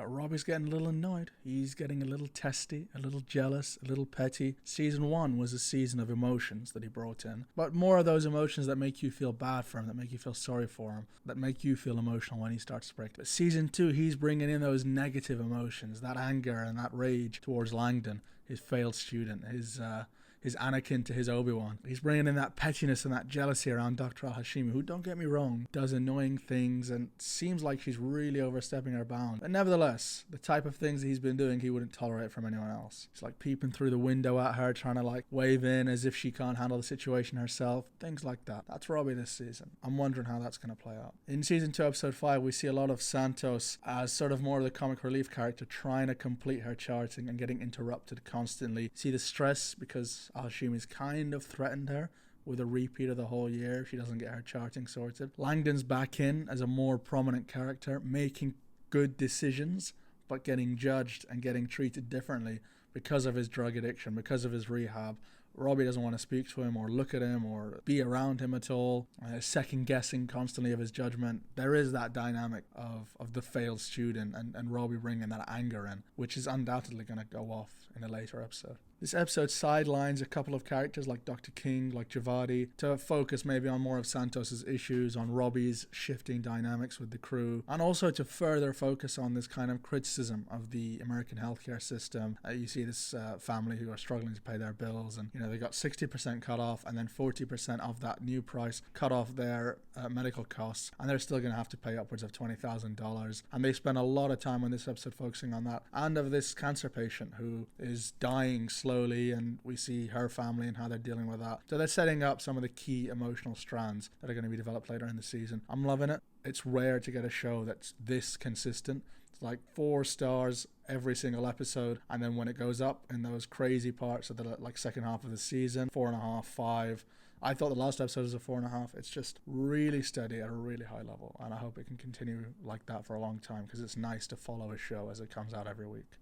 Robbie's getting a little annoyed. He's getting a little testy, a little jealous, a little petty. Season 1 was a season of emotions that he brought in, but more of those emotions that make you feel bad for him, that make you feel sorry for him, that make you feel emotional when he starts to break. But Season 2, he's bringing in those negative emotions, that anger and that rage towards Langdon, his failed student, his Anakin to his Obi-Wan. He's bringing in that pettiness and that jealousy around Dr. Al-Hashimi, who, don't get me wrong, does annoying things and seems like she's really overstepping her bounds. But nevertheless, the type of things that he's been doing, he wouldn't tolerate from anyone else. He's like peeping through the window at her, trying to like wave in as if she can't handle the situation herself. Things like that. That's Robbie this season. I'm wondering how that's going to play out. In Season 2, Episode 5, we see a lot of Santos as sort of more of the comic relief character, trying to complete her charting and getting interrupted constantly. See the stress because Al-Hashimi's kind of threatened her with a repeat of the whole year if she doesn't get her charting sorted. Langdon's back in as a more prominent character, making good decisions, but getting judged and getting treated differently because of his drug addiction, because of his rehab. Robbie doesn't want to speak to him or look at him or be around him at all, second guessing constantly of his judgment. There is that dynamic of the failed student and Robbie bringing that anger in, which is undoubtedly going to go off in a later episode. This episode sidelines a couple of characters like Dr. King, like Javadi, to focus maybe on more of Santos's issues, on Robbie's shifting dynamics with the crew, and also to further focus on this kind of criticism of the American healthcare system. You see this family who are struggling to pay their bills, and they got 60% cut off, and then 40% of that new price cut off their medical costs, and they're still going to have to pay upwards of $20,000. And they spend a lot of time on this episode focusing on that, and of this cancer patient who is dying slowly, and we see her family and how they're dealing with that. So they're setting up some of the key emotional strands that are going to be developed later in the season. I'm loving it. It's rare to get a show that's this consistent. It's like 4 stars every single episode, and then when it goes up in those crazy parts of the like second half of the season, 4.5, 5. I thought the last episode was a 4.5. It's just really steady at a really high level, and I hope it can continue like that for a long time because it's nice to follow a show as it comes out every week.